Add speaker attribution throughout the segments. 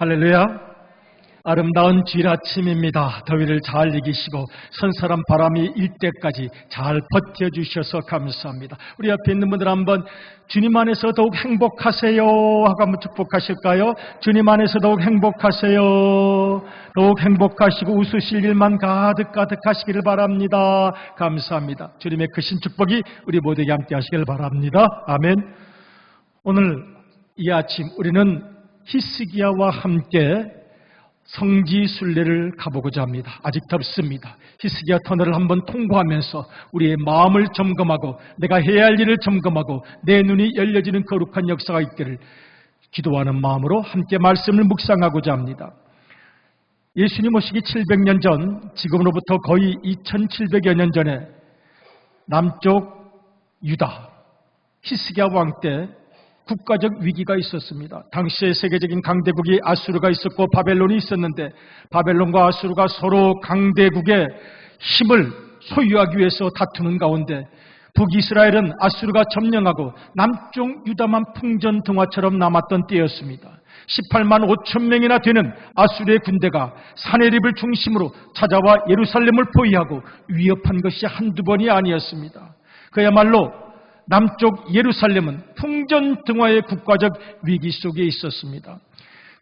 Speaker 1: 할렐루야. 아름다운 주일 아침입니다. 더위를 잘 이기시고 선선한 바람이 일 때까지 잘 버텨주셔서 감사합니다. 우리 앞에 있는 분들 한번 주님 안에서 더욱 행복하세요 하고 한번 축복하실까요? 주님 안에서 더욱 행복하세요. 더욱 행복하시고 웃으실 일만 가득하시기를 바랍니다. 감사합니다. 주님의 크신 축복이 우리 모두에게 함께 하시기를 바랍니다. 아멘. 오늘 이 아침 우리는 히스기야와 함께 성지 순례를 가보고자 합니다. 아직 덥습니다. 히스기야 터널을 한번 통과하면서 우리의 마음을 점검하고 내가 해야 할 일을 점검하고 내 눈이 열려지는 거룩한 역사가 있기를 기도하는 마음으로 함께 말씀을 묵상하고자 합니다. 예수님 오시기 700년 전, 지금으로부터 거의 2700여 년 전에 남쪽 유다 히스기야 왕 때 국가적 위기가 있었습니다. 당시에 세계적인 강대국이 아수르가 있었고 바벨론이 있었는데 바벨론과 아수르가 서로 강대국의 힘을 소유하기 위해서 다투는 가운데 북이스라엘은 아수르가 점령하고 남쪽 유다만 풍전등화처럼 남았던 때였습니다. 18만 5천 명이나 되는 아수르의 군대가 사네립을 중심으로 찾아와 예루살렘을 포위하고 위협한 것이 한두 번이 아니었습니다. 그야말로 남쪽 예루살렘은 풍전등화의 국가적 위기 속에 있었습니다.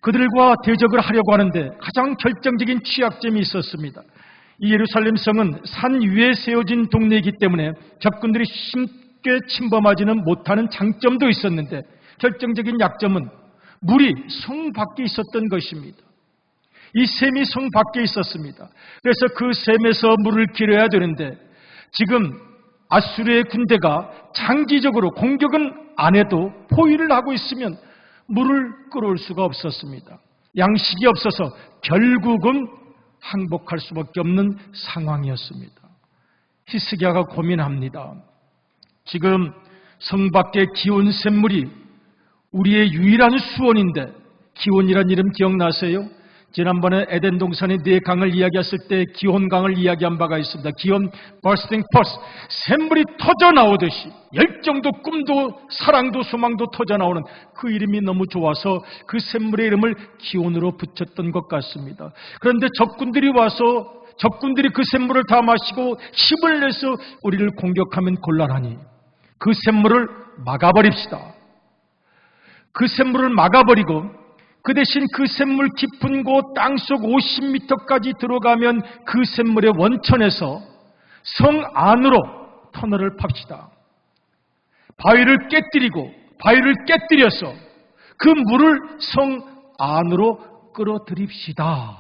Speaker 1: 그들과 대적을 하려고 하는데 가장 결정적인 취약점이 있었습니다. 이 예루살렘 성은 산 위에 세워진 동네이기 때문에 적군들이 쉽게 침범하지는 못하는 장점도 있었는데 결정적인 약점은 물이 성 밖에 있었던 것입니다. 이 샘이 성 밖에 있었습니다. 그래서 그 샘에서 물을 길어야 되는데 지금 아수르의 군대가 장기적으로 공격은 안 해도 포위를 하고 있으면 물을 끌어올 수가 없었습니다. 양식이 없어서 결국은 항복할 수밖에 없는 상황이었습니다. 히스기야가 고민합니다. 지금 성 밖의 기온 샘물이 우리의 유일한 수원인데 기온이란 이름 기억나세요? 지난번에 에덴 동산의 네 강을 이야기했을 때 기온강을 이야기한 바가 있습니다. 기온 버스팅 퍼스, 샘물이 터져 나오듯이 열정도 꿈도 사랑도 소망도 터져 나오는 그 이름이 너무 좋아서 그 샘물의 이름을 기온으로 붙였던 것 같습니다. 그런데 적군들이 와서 적군들이 그 샘물을 다 마시고 힘을 내서 우리를 공격하면 곤란하니 그 샘물을 막아버립시다. 그 샘물을 막아버리고 그 대신 그 샘물 깊은 곳 땅속 50m까지 들어가면 그 샘물의 원천에서 성 안으로 터널을 팝시다. 바위를 깨뜨려서 그 물을 성 안으로 끌어들입시다.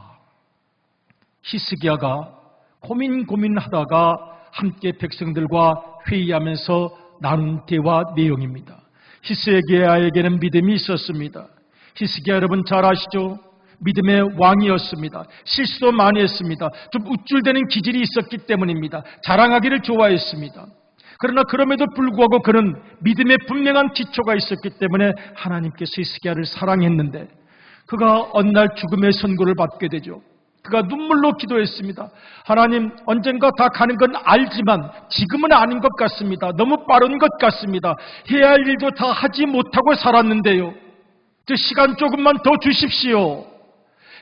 Speaker 1: 히스기야가 고민하다가 함께 백성들과 회의하면서 나눈 대화 내용입니다. 히스기야에게는 믿음이 있었습니다. 히스기야 여러분 잘 아시죠? 믿음의 왕이었습니다. 실수도 많이 했습니다. 좀 우쭐대는 기질이 있었기 때문입니다. 자랑하기를 좋아했습니다. 그러나 그럼에도 불구하고 그는 믿음의 분명한 기초가 있었기 때문에 하나님께서 히스기야를 사랑했는데 그가 어느 날 죽음의 선고를 받게 되죠. 그가 눈물로 기도했습니다. 하나님, 언젠가 다 가는 건 알지만 지금은 아닌 것 같습니다. 너무 빠른 것 같습니다. 해야 할 일도 다 하지 못하고 살았는데요. 시간 조금만 더 주십시오.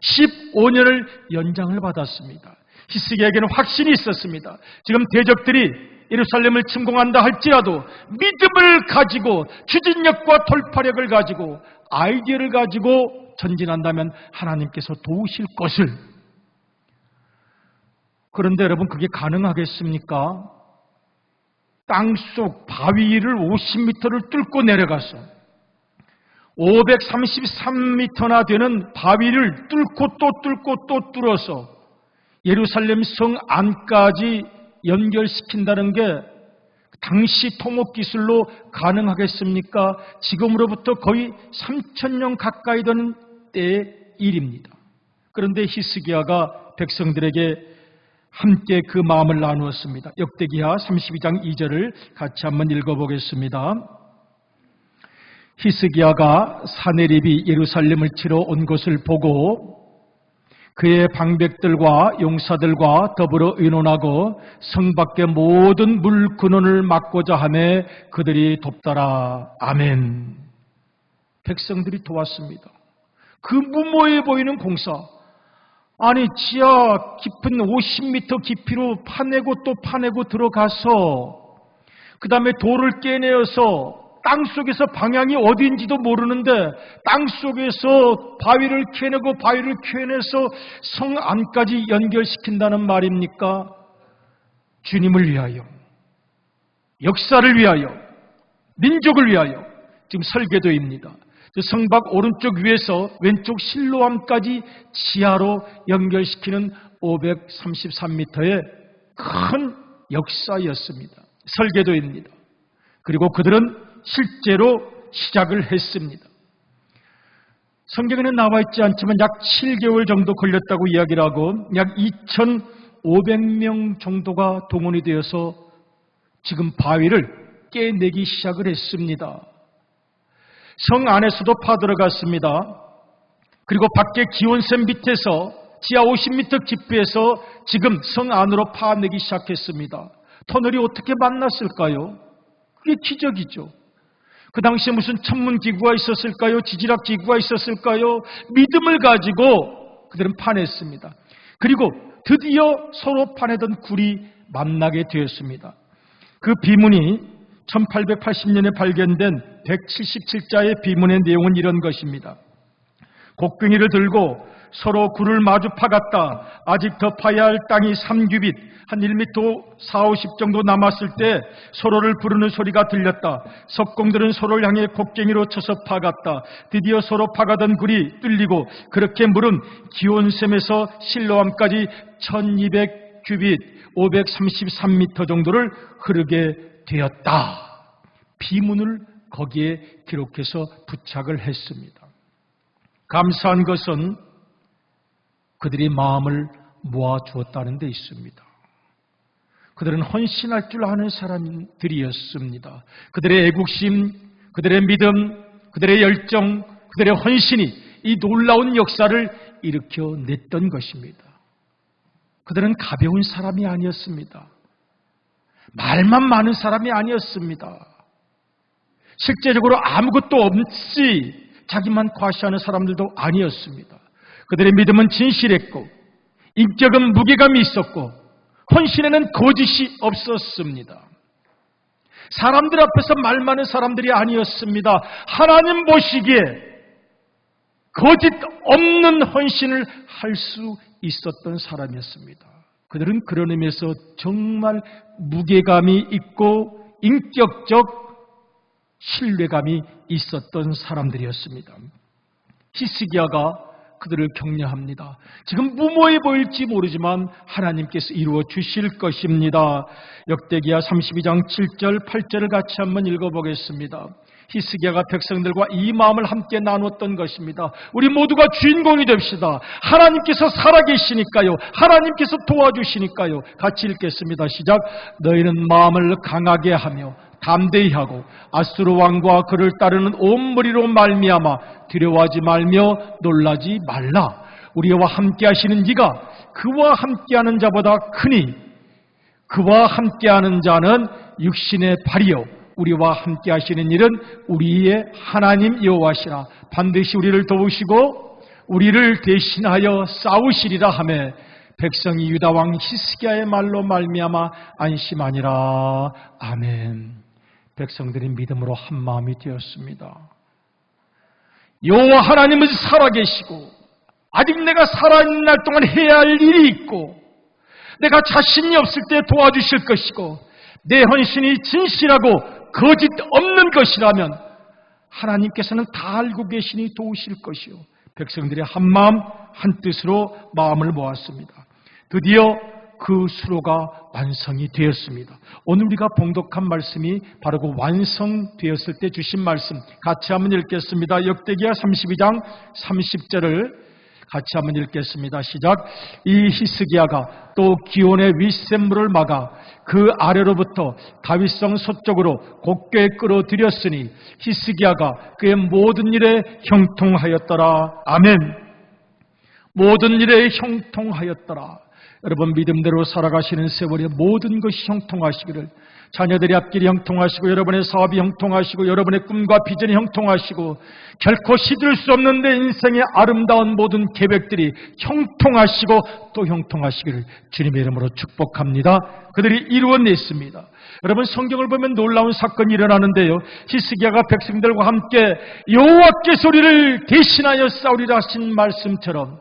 Speaker 1: 15년을 연장을 받았습니다. 히스기야에게는 확신이 있었습니다. 지금 대적들이 예루살렘을 침공한다 할지라도 믿음을 가지고 추진력과 돌파력을 가지고 아이디어를 가지고 전진한다면 하나님께서 도우실 것을. 그런데 여러분 그게 가능하겠습니까? 땅속 바위를 50m를 뚫고 내려가서 533m나 되는 바위를 뚫고 또 뚫어서 예루살렘 성 안까지 연결시킨다는 게 당시 토목기술로 가능하겠습니까? 지금으로부터 거의 3000년 가까이 되는 때의 일입니다. 그런데 히스기야가 백성들에게 함께 그 마음을 나누었습니다. 역대기하 32장 2절을 같이 한번 읽어보겠습니다. 히스기야가 사네립이 예루살렘을 치러 온 것을 보고 그의 방백들과 용사들과 더불어 의논하고 성 밖의 모든 물 근원을 막고자 하매 그들이 돕더라. 아멘. 백성들이 도왔습니다. 그 무모해 보이는 공사, 아니 지하 깊은 50m 깊이로 파내고 또 파내고 들어가서 그 다음에 돌을 깨내어서 땅속에서 방향이 어디인지도 모르는데 땅속에서 바위를 캐내고 바위를 캐내서 성 안까지 연결시킨다는 말입니까? 주님을 위하여, 역사를 위하여, 민족을 위하여 지금 설계도입니다. 성박 오른쪽 위에서 왼쪽 실로암까지 지하로 연결시키는 533m의 큰 역사였습니다. 설계도입니다. 그리고 그들은 실제로 시작을 했습니다. 성경에는 나와 있지 않지만 약 7개월 정도 걸렸다고 이야기를 하고 약 2,500명 정도가 동원이 되어서 지금 바위를 깨내기 시작을 했습니다. 성 안에서도 파들어갔습니다. 그리고 밖에 기온샘 밑에서 지하 50m 깊이에서 지금 성 안으로 파내기 시작했습니다. 터널이 어떻게 만났을까요? 그게 기적이죠. 그 당시에 무슨 천문기구가 있었을까요? 지질학기구가 있었을까요? 믿음을 가지고 그들은 파냈습니다. 그리고 드디어 서로 파내던 굴이 만나게 되었습니다. 그 비문이 1880년에 발견된 177자의 비문의 내용은 이런 것입니다. 곡괭이를 들고 서로 굴을 마주 파갔다. 아직 더 파야 할 땅이 3규빗, 한 1m 40, 50 정도 남았을 때 서로를 부르는 소리가 들렸다. 석공들은 서로를 향해 곡괭이로 쳐서 파갔다. 드디어 서로 파가던 굴이 뚫리고 그렇게 물은 기온샘에서 실로암까지 1200규빗, 533m 정도를 흐르게 되었다. 비문을 거기에 기록해서 부착을 했습니다. 감사한 것은 그들이 마음을 모아주었다는 데 있습니다. 그들은 헌신할 줄 아는 사람들이었습니다. 그들의 애국심, 그들의 믿음, 그들의 열정, 그들의 헌신이 이 놀라운 역사를 일으켜냈던 것입니다. 그들은 가벼운 사람이 아니었습니다. 말만 많은 사람이 아니었습니다. 실제적으로 아무것도 없이 자기만 과시하는 사람들도 아니었습니다. 그들의 믿음은 진실했고 인격은 무게감이 있었고 헌신에는 거짓이 없었습니다. 사람들 앞에서 말 많은 사람들이 아니었습니다. 하나님 보시기에 거짓 없는 헌신을 할 수 있었던 사람이었습니다. 그들은 그런 의미에서 정말 무게감이 있고 인격적 신뢰감이 있었던 사람들이었습니다. 히스기야가 그들을 격려합니다. 지금 무모해 보일지 모르지만 하나님께서 이루어 주실 것입니다. 역대기야 32장 7절 8절을 같이 한번 읽어보겠습니다. 히스기야가 백성들과 이 마음을 함께 나눴던 것입니다. 우리 모두가 주인공이 됩시다. 하나님께서 살아계시니까요. 하나님께서 도와주시니까요. 같이 읽겠습니다. 시작. 너희는 마음을 강하게 하며 담대히 하고 아수르 왕과 그를 따르는 온 무리로 말미암아 두려워하지 말며 놀라지 말라. 우리와 함께 하시는 이가 그와 함께하는 자보다 크니 그와 함께하는 자는 육신의 발이요 우리와 함께 하시는 일은 우리의 하나님 여호와시라. 반드시 우리를 도우시고 우리를 대신하여 싸우시리라 하매 백성이 유다 왕 히스기야의 말로 말미암아 안심하니라. 아멘. 백성들이 믿음으로 한 마음이 되었습니다. 여호와 하나님은 살아계시고 아직 내가 살아있는 날 동안 해야 할 일이 있고 내가 자신이 없을 때 도와주실 것이고 내 헌신이 진실하고 거짓 없는 것이라면 하나님께서는 다 알고 계시니 도우실 것이요. 백성들이 한 마음 한 뜻으로 마음을 모았습니다. 드디어 그 수로가 완성이 되었습니다. 오늘 우리가 봉독한 말씀이 바로 그 완성되었을 때 주신 말씀 같이 한번 읽겠습니다. 역대기야 32장 30절을 같이 한번 읽겠습니다. 시작. 이 히스기야가 또 기온의 윗샘물을 막아 그 아래로부터 다윗성 서쪽으로 곱게 끌어들였으니 히스기야가 그의 모든 일에 형통하였더라. 아멘. 모든 일에 형통하였더라. 여러분 믿음대로 살아가시는 세월에 모든 것이 형통하시기를 자녀들의 앞길이 형통하시고 여러분의 사업이 형통하시고 여러분의 꿈과 비전이 형통하시고 결코 시들 수 없는 내 인생의 아름다운 모든 계획들이 형통하시고 또 형통하시기를 주님의 이름으로 축복합니다. 그들이 이루어냈습니다. 여러분, 성경을 보면 놀라운 사건이 일어나는데요, 히스기야가 백성들과 함께 여호와께서 우리를 대신하여 싸우리라 하신 말씀처럼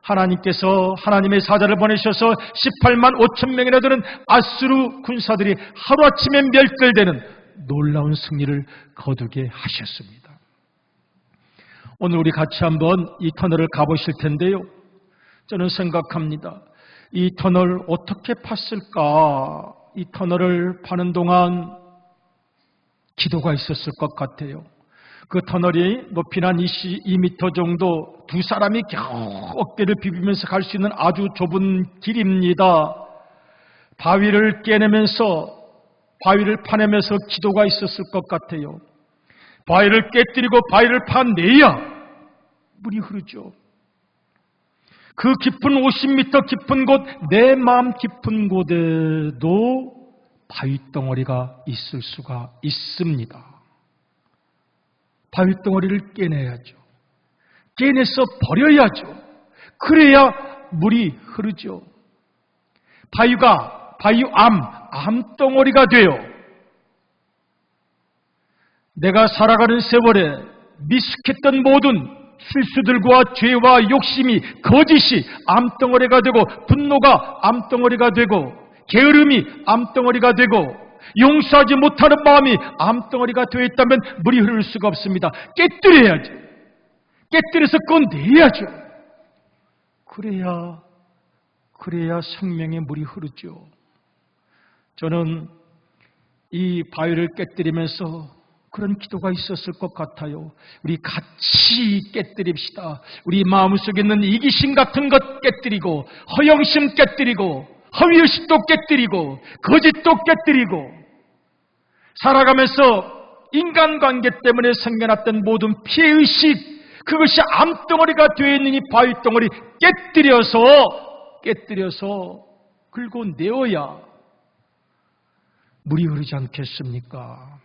Speaker 1: 하나님께서 하나님의 사자를 보내셔서 18만 5천 명이나 되는 아수르 군사들이 하루아침에 멸절되는 놀라운 승리를 거두게 하셨습니다. 오늘 우리 같이 한번 이 터널을 가보실 텐데요, 저는 생각합니다. 이 터널 어떻게 팠을까? 이 터널을 파는 동안 기도가 있었을 것 같아요. 그 터널이 높이는 한 22m 정도, 두 사람이 겨우 어깨를 비비면서 갈 수 있는 아주 좁은 길입니다. 바위를 깨내면서, 바위를 파내면서 기도가 있었을 것 같아요. 바위를 깨뜨리고 바위를 파내야 물이 흐르죠. 그 깊은 50m 깊은 곳, 내 마음 깊은 곳에도 바위덩어리가 있을 수가 있습니다. 바위덩어리를 깨내야죠. 깨내서 버려야죠. 그래야 물이 흐르죠. 암덩어리가 돼요. 내가 살아가는 세월에 미숙했던 모든 실수들과 죄와 욕심이, 거짓이 암덩어리가 되고, 분노가 암덩어리가 되고, 게으름이 암덩어리가 되고, 용서하지 못하는 마음이 암덩어리가 되어 있다면 물이 흐를 수가 없습니다. 깨뜨려야죠. 깨뜨려서 꺼내야죠. 그래야 생명의 물이 흐르죠. 저는 이 바위를 깨뜨리면서 그런 기도가 있었을 것 같아요. 우리 같이 깨뜨립시다. 우리 마음속에 있는 이기심 같은 것 깨뜨리고, 허영심 깨뜨리고, 허위의식도 깨뜨리고, 거짓도 깨뜨리고, 살아가면서 인간관계 때문에 생겨났던 모든 피해의식, 그것이 암덩어리가 되어 있는 이 바위덩어리 깨뜨려서 긁어내어야 물이 흐르지 않겠습니까?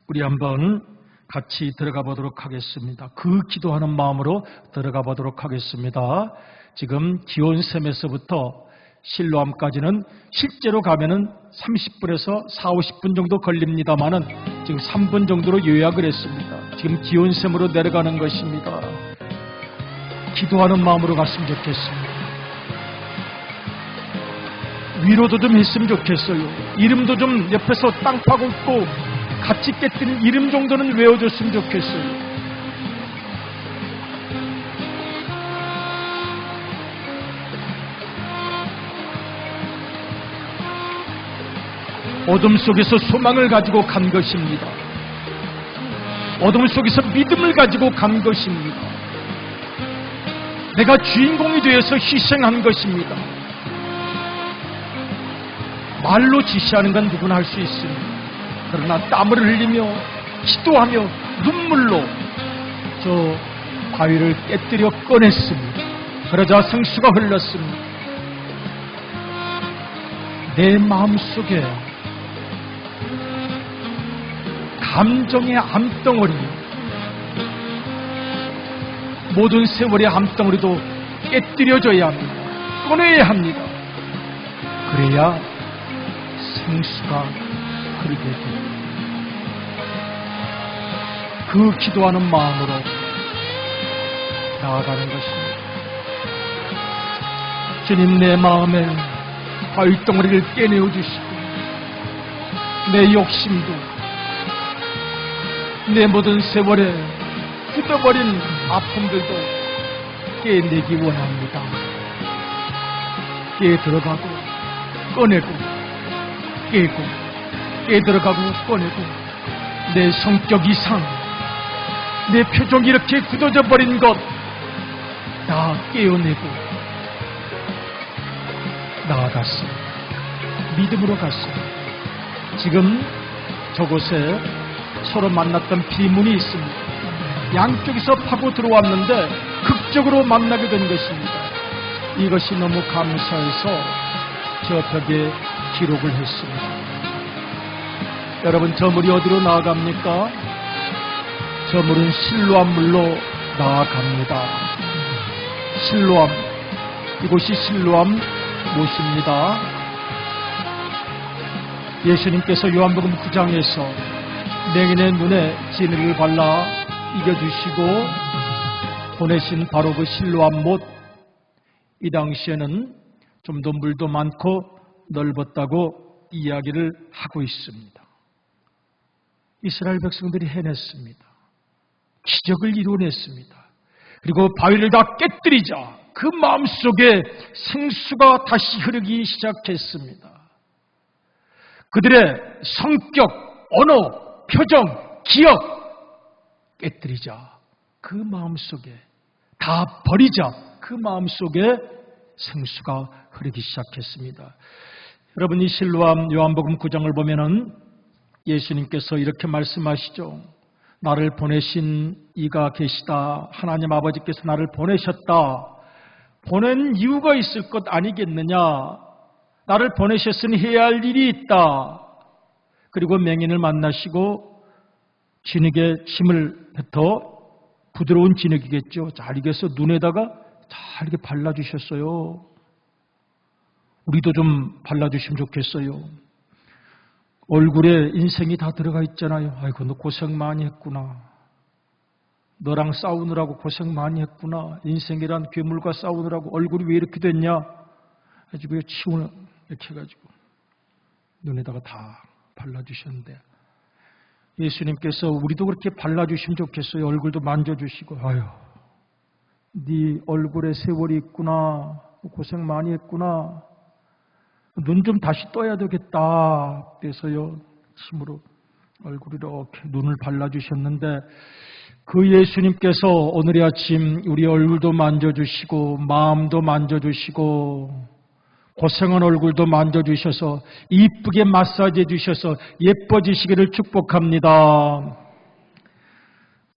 Speaker 1: 우리 한번 같이 들어가 보도록 하겠습니다. 그 기도하는 마음으로 들어가 보도록 하겠습니다. 지금 기온샘에서부터 실로암까지는 실제로 가면은 30분에서 40-50분 정도 걸립니다만은 지금 3분 정도로 요약을 했습니다. 지금 기온샘으로 내려가는 것입니다. 기도하는 마음으로 갔으면 좋겠습니다. 위로도 좀 했으면 좋겠어요. 이름도 좀 옆에서 땅 파고 있고 같이 깨뜨린 이름 정도는 외워줬으면 좋겠어요. 어둠 속에서 소망을 가지고 간 것입니다. 어둠 속에서 믿음을 가지고 간 것입니다. 내가 주인공이 되어서 희생한 것입니다. 말로 지시하는 건 누구나 할 수 있습니다. 그러나 땀을 흘리며 기도하며 눈물로 저 바위를 깨뜨려 꺼냈습니다. 그러자 생수가 흘렀습니다. 내 마음속에 감정의 암덩어리, 모든 세월의 암덩어리도 깨뜨려져야 합니다. 꺼내야 합니다. 그래야 생수가 흐르게 됩니다. 그 기도하는 마음으로 나아가는 것입니다. 주님, 내 마음에 바위덩어리를 깨내어 주시고 내 욕심도, 내 모든 세월에 굳어버린 아픔들도 깨내기 원합니다. 깨들어가고 꺼내고 깨고 깨들어가고 꺼내고, 내 성격 이상, 내 표정이 이렇게 굳어져 버린 것 다 깨어내고 나아갔습니다. 믿음으로 갔습니다. 지금 저곳에 서로 만났던 비문이 있습니다. 양쪽에서 파고 들어왔는데 극적으로 만나게 된 것입니다. 이것이 너무 감사해서 저 벽에 기록을 했습니다. 여러분, 저 물이 어디로 나아갑니까? 저 물은 실로암 물로 나아갑니다. 실로암, 이곳이 실로암 못입니다. 예수님께서 요한복음 9장에서 맹인의 눈에 진흙을 발라 이겨주시고 보내신 바로 그 실로암 못, 이 당시에는 좀 더 물도 많고 넓었다고 이야기를 하고 있습니다. 이스라엘 백성들이 해냈습니다. 기적을 이루어냈습니다. 그리고 바위를 다 깨뜨리자 그 마음속에 생수가 다시 흐르기 시작했습니다. 그들의 성격, 언어, 표정, 기억 깨뜨리자 그 마음속에, 다 버리자 그 마음속에 생수가 흐르기 시작했습니다. 여러분, 이 실로암 요한복음 9장을 보면은 예수님께서 이렇게 말씀하시죠. 나를 보내신 이가 계시다. 하나님 아버지께서 나를 보내셨다. 보낸 이유가 있을 것 아니겠느냐. 나를 보내셨으니 해야 할 일이 있다. 그리고 맹인을 만나시고 진흙에 침을 뱉어, 부드러운 진흙이겠죠. 잘 익혀서 눈에다가 잘 이렇게 발라주셨어요. 우리도 좀 발라주시면 좋겠어요. 얼굴에 인생이 다 들어가 있잖아요. 아이고, 너 고생 많이 했구나. 너랑 싸우느라고 고생 많이 했구나. 인생이란 괴물과 싸우느라고 얼굴이 왜 이렇게 됐냐. 해가지고 치운을 이렇게 해가지고 눈에다가 다 발라주셨는데, 예수님께서 우리도 그렇게 발라주시면 좋겠어요. 얼굴도 만져주시고, 아유, 네 얼굴에 세월이 있구나. 고생 많이 했구나. 눈 좀 다시 떠야 되겠다. 그래서요, 침으로 얼굴 이렇게 눈을 발라주셨는데, 그 예수님께서 오늘 아침 우리 얼굴도 만져주시고 마음도 만져주시고 고생한 얼굴도 만져주셔서 이쁘게 마사지해 주셔서 예뻐지시기를 축복합니다.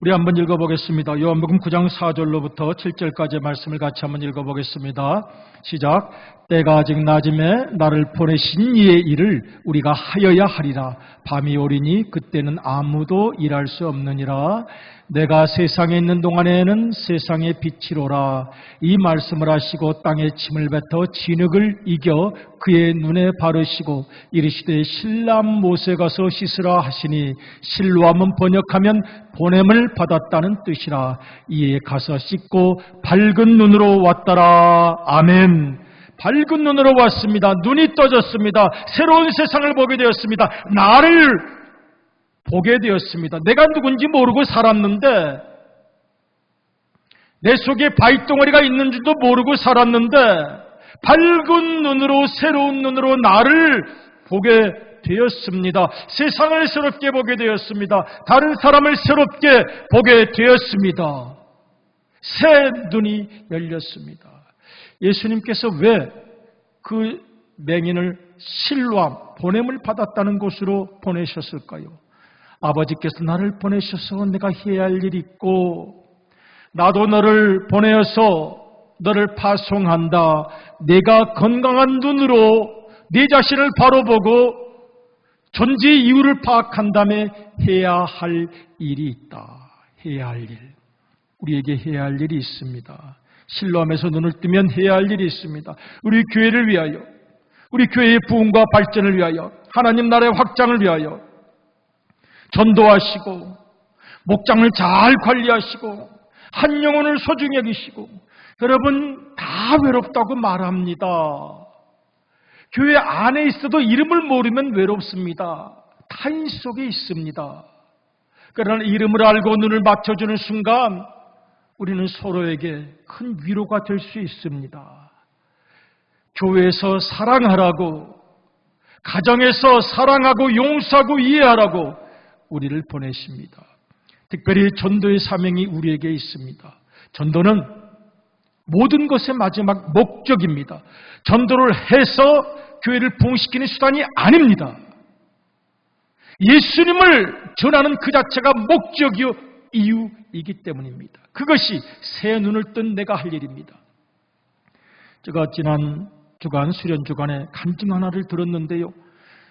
Speaker 1: 우리 한번 읽어보겠습니다. 요한복음 9장 4절로부터 7절까지의 말씀을 같이 한번 읽어보겠습니다. 시작. 때가 아직 낮음에 나를 보내신 이의 일을 우리가 하여야 하리라. 밤이 오리니 그때는 아무도 일할 수 없느니라. 내가 세상에 있는 동안에는 세상의 빛이로라. 이 말씀을 하시고 땅에 침을 뱉어 진흙을 이겨 그의 눈에 바르시고 이르시되 실로암 못에 가서 씻으라 하시니, 실로암은 번역하면 보냄을 받았다는 뜻이라. 이에 가서 씻고 밝은 눈으로 왔더라. 아멘. 밝은 눈으로 왔습니다. 눈이 떠졌습니다. 새로운 세상을 보게 되었습니다. 나를 보게 되었습니다. 내가 누군지 모르고 살았는데, 내 속에 바위덩어리가 있는 줄도 모르고 살았는데, 밝은 눈으로, 새로운 눈으로 나를 보게 되었습니다. 세상을 새롭게 보게 되었습니다. 다른 사람을 새롭게 보게 되었습니다. 새 눈이 열렸습니다. 예수님께서 왜 그 맹인을 실로암, 보냄을 받았다는 곳으로 보내셨을까요? 아버지께서 나를 보내셔서 내가 해야 할 일이 있고, 나도 너를 보내어서 너를 파송한다. 내가 건강한 눈으로 네 자신을 바로 보고 존재 이유를 파악한 다음에 해야 할 일이 있다. 해야 할 일. 우리에게 해야 할 일이 있습니다. 실로암에서 눈을 뜨면 해야 할 일이 있습니다. 우리 교회를 위하여, 우리 교회의 부흥과 발전을 위하여, 하나님 나라의 확장을 위하여 전도하시고 목장을 잘 관리하시고 한 영혼을 소중히 여기시고, 여러분 다 외롭다고 말합니다. 교회 안에 있어도 이름을 모르면 외롭습니다. 타인 속에 있습니다. 그러나 이름을 알고 눈을 맞춰주는 순간 우리는 서로에게 큰 위로가 될 수 있습니다. 교회에서 사랑하라고, 가정에서 사랑하고 용서하고 이해하라고 우리를 보내십니다. 특별히 전도의 사명이 우리에게 있습니다. 전도는 모든 것의 마지막 목적입니다. 전도를 해서 교회를 부흥시키는 수단이 아닙니다. 예수님을 전하는 그 자체가 목적이요 이유이기 때문입니다. 그것이 새 눈을 뜬 내가 할 일입니다. 제가 지난 주간 수련 주간에 간증 하나를 들었는데요,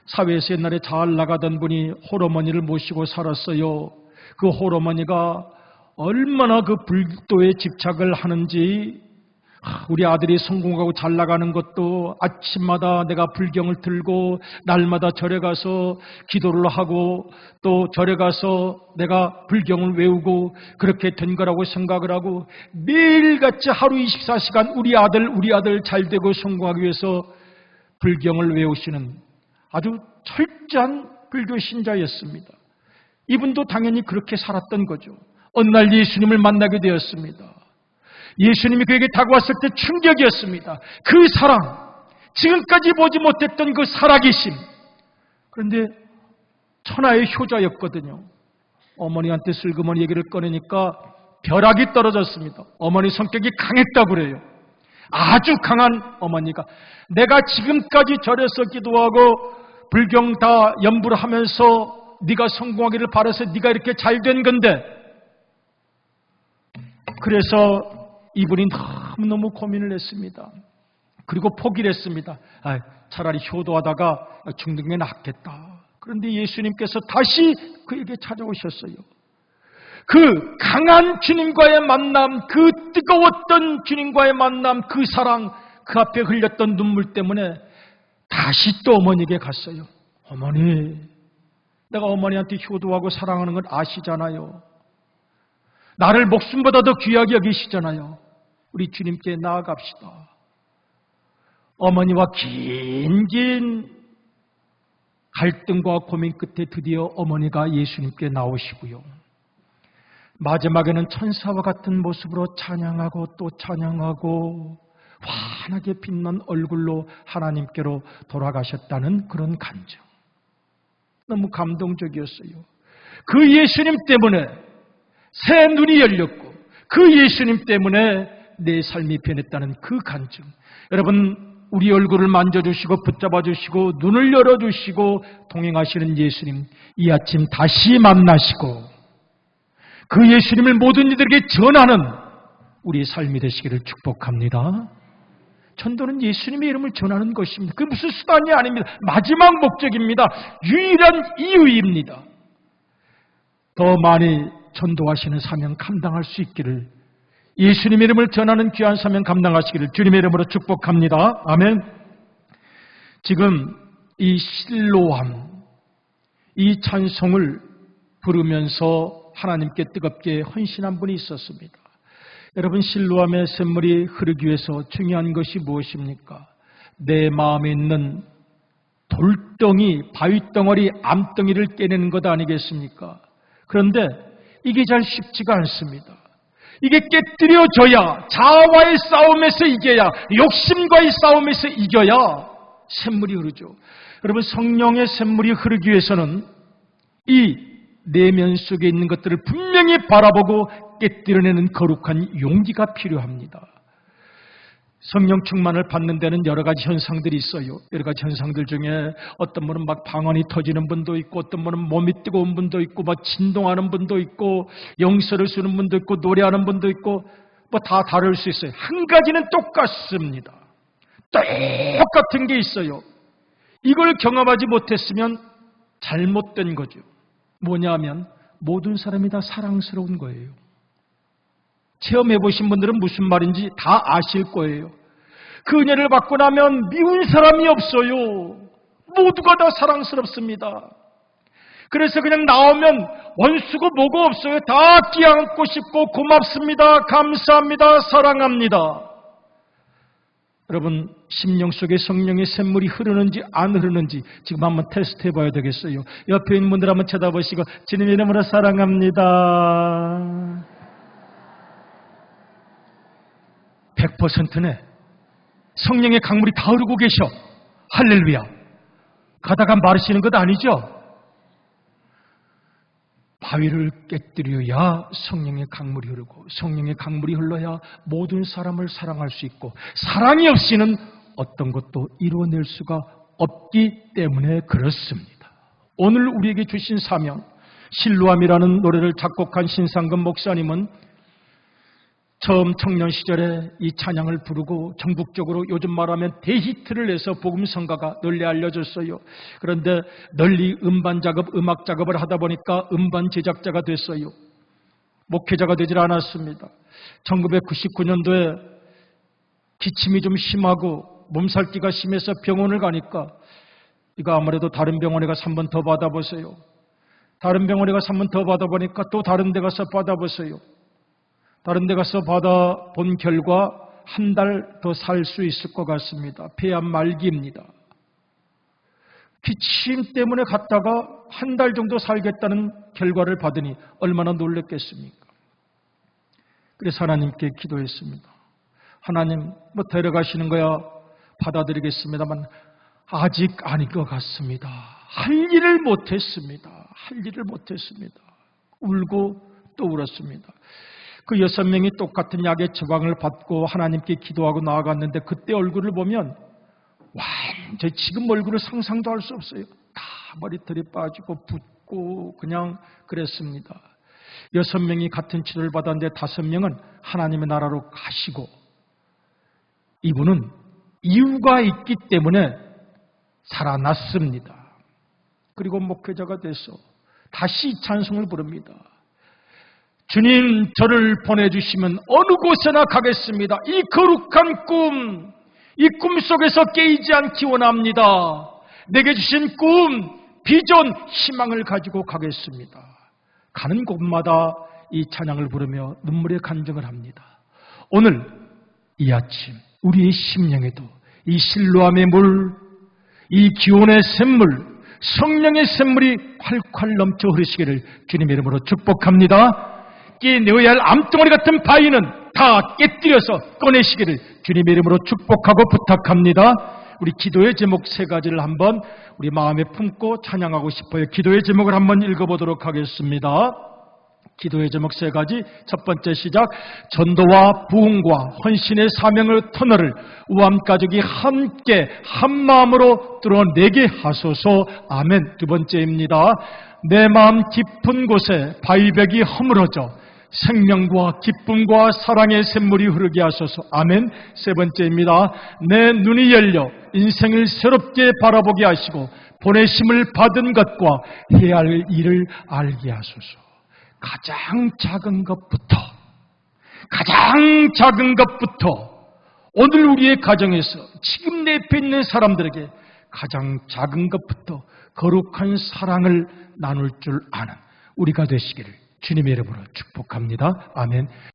Speaker 1: 사회에서 옛날에 잘 나가던 분이 홀어머니를 모시고 살았어요. 그 홀어머니가 얼마나 그 불도에 집착을 하는지, 우리 아들이 성공하고 잘 나가는 것도 아침마다 내가 불경을 들고 날마다 절에 가서 기도를 하고 또 절에 가서 내가 불경을 외우고 그렇게 된 거라고 생각을 하고 매일같이 하루 24시간 우리 아들 잘 되고 성공하기 위해서 불경을 외우시는 아주 철저한 불교 신자였습니다. 이분도 당연히 그렇게 살았던 거죠. 어느 날 예수님을 만나게 되었습니다. 예수님이 그에게 다가왔을 때 충격이었습니다. 그 사랑, 지금까지 보지 못했던 그 살아계심. 그런데 천하의 효자였거든요. 어머니한테 슬그머니 얘기를 꺼내니까 벼락이 떨어졌습니다. 어머니 성격이 강했다고 그래요. 아주 강한 어머니가 내가 지금까지 절에서 기도하고 불경 다 연부를 하면서 네가 성공하기를 바라서 네가 이렇게 잘 된 건데, 그래서 이분이 너무너무 고민을 했습니다. 그리고 포기를 했습니다. 차라리 효도하다가 죽는 게 낫겠다. 그런데 예수님께서 다시 그에게 찾아오셨어요. 그 강한 주님과의 만남, 그 뜨거웠던 주님과의 만남, 그 사랑, 그 앞에 흘렸던 눈물 때문에 다시 또 어머니에게 갔어요. 어머니, 내가 어머니한테 효도하고 사랑하는 걸 아시잖아요. 나를 목숨보다 더 귀하게 여기시잖아요. 우리 주님께 나아갑시다. 어머니와 긴 갈등과 고민 끝에 드디어 어머니가 예수님께 나오시고요. 마지막에는 천사와 같은 모습으로 찬양하고 또 찬양하고 환하게 빛난 얼굴로 하나님께로 돌아가셨다는 그런 감정. 너무 감동적이었어요. 그 예수님 때문에 새 눈이 열렸고 그 예수님 때문에 내 삶이 변했다는 그 간증. 여러분, 우리 얼굴을 만져주시고 붙잡아주시고 눈을 열어주시고 동행하시는 예수님, 이 아침 다시 만나시고 그 예수님을 모든 이들에게 전하는 우리의 삶이 되시기를 축복합니다. 전도는 예수님의 이름을 전하는 것입니다. 그게 무슨 수단이 아닙니다. 마지막 목적입니다. 유일한 이유입니다. 더 많이 전도하시는 사명 감당할 수 있기를, 예수님의 이름을 전하는 귀한 사명 감당하시기를 주님의 이름으로 축복합니다. 아멘. 지금 이 실로암, 이 찬송을 부르면서 하나님께 뜨겁게 헌신한 분이 있었습니다. 여러분, 실로암의 샘물이 흐르기 위해서 중요한 것이 무엇입니까? 내 마음에 있는 돌덩이, 바위덩어리, 암덩이를 깨내는 것 아니겠습니까? 그런데 이게 잘 쉽지가 않습니다. 이게 깨뜨려져야, 자아와의 싸움에서 이겨야, 욕심과의 싸움에서 이겨야 샘물이 흐르죠. 여러분, 성령의 샘물이 흐르기 위해서는 이 내면 속에 있는 것들을 분명히 바라보고 깨뜨려내는 거룩한 용기가 필요합니다. 성령 충만을 받는 데는 여러 가지 현상들이 있어요. 여러 가지 현상들 중에 어떤 분은 막 방언이 터지는 분도 있고, 어떤 분은 몸이 뜨거운 분도 있고, 막 진동하는 분도 있고, 영서를 쓰는 분도 있고, 노래하는 분도 있고, 뭐 다 다를 수 있어요. 한 가지는 똑같습니다. 똑같은 게 있어요. 이걸 경험하지 못했으면 잘못된 거죠. 뭐냐면 모든 사람이 다 사랑스러운 거예요. 체험해 보신 분들은 무슨 말인지 다 아실 거예요. 그 은혜를 받고 나면 미운 사람이 없어요. 모두가 다 사랑스럽습니다. 그래서 그냥 나오면 원수고 뭐고 없어요. 다 끼안고 싶고 고맙습니다. 감사합니다. 사랑합니다. 여러분, 심령 속에 성령의 샘물이 흐르는지 안 흐르는지 지금 한번 테스트 해봐야 되겠어요. 옆에 있는 분들 한번 쳐다보시고 주님의 이름으로 사랑합니다. 100%네. 성령의 강물이 다 흐르고 계셔. 할렐루야. 가다가 마르시는 것 아니죠? 바위를 깨뜨려야 성령의 강물이 흐르고, 성령의 강물이 흘러야 모든 사람을 사랑할 수 있고, 사랑이 없이는 어떤 것도 이루어낼 수가 없기 때문에 그렇습니다. 오늘 우리에게 주신 사명, 실로암이라는 노래를 작곡한 신상근 목사님은 처음 청년 시절에 이 찬양을 부르고 전국적으로 요즘 말하면 대히트를 내서 복음성가가 널리 알려졌어요. 그런데 널리 음반 작업, 음악 작업을 하다 보니까 음반 제작자가 됐어요. 목회자가 되질 않았습니다. 1999년도에 기침이 좀 심하고 몸살기가 심해서 병원을 가니까 이거 아무래도 다른 병원에 가서 한 번 더 받아보세요. 다른 병원에 가서 한 번 더 받아보니까 또 다른 데 가서 받아보세요. 다른 데 가서 받아본 결과 한 달 더 살 수 있을 것 같습니다. 폐암 말기입니다. 기침 때문에 갔다가 한 달 정도 살겠다는 결과를 받으니 얼마나 놀랐겠습니까? 그래서 하나님께 기도했습니다. 하나님, 데려가시는 거야 받아들이겠습니다만 아직 아닌 것 같습니다. 할 일을 못했습니다. 울고 또 울었습니다. 그 6명이 똑같은 약의 처방을 받고 하나님께 기도하고 나아갔는데 그때 얼굴을 보면 완전히 지금 얼굴을 상상도 할 수 없어요. 다 머리털이 빠지고 붓고 그냥 그랬습니다. 6명이 같은 치료를 받았는데 5명은 하나님의 나라로 가시고 이분은 이유가 있기 때문에 살아났습니다. 그리고 목회자가 돼서 다시 찬송을 부릅니다. 주님, 저를 보내주시면 어느 곳에나 가겠습니다. 이 거룩한 꿈, 이 꿈 속에서 깨이지 않기 원합니다. 내게 주신 꿈, 비전, 희망을 가지고 가겠습니다. 가는 곳마다 이 찬양을 부르며 눈물의 간증을 합니다. 오늘 이 아침 우리의 심령에도 이 실로암의 물, 이 기온의 샘물, 성령의 샘물이 활활 넘쳐 흐르시기를 주님의 이름으로 축복합니다. 깨내어야 할 암덩어리 같은 바위는 다 깨뜨려서 꺼내시기를 주님의 이름으로 축복하고 부탁합니다. 우리 기도의 제목 3가지를 한번 우리 마음에 품고 찬양하고 싶어요. 기도의 제목을 한번 읽어보도록 하겠습니다. 기도의 제목 3가지. 첫 번째 시작. 전도와 부흥과 헌신의 사명의 터널을 우암가족이 함께 한마음으로 뚫어내게 하소서. 아멘. 두 번째입니다. 내 마음 깊은 곳에 바위벽이 허물어져 생명과 기쁨과 사랑의 샘물이 흐르게 하소서. 아멘. 세 번째입니다. 내 눈이 열려 인생을 새롭게 바라보게 하시고 보내심을 받은 것과 해야 할 일을 알게 하소서. 가장 작은 것부터 오늘 우리의 가정에서 지금 내 옆에 있는 사람들에게 가장 작은 것부터 거룩한 사랑을 나눌 줄 아는 우리가 되시기를 주님의 이름으로 축복합니다. 아멘.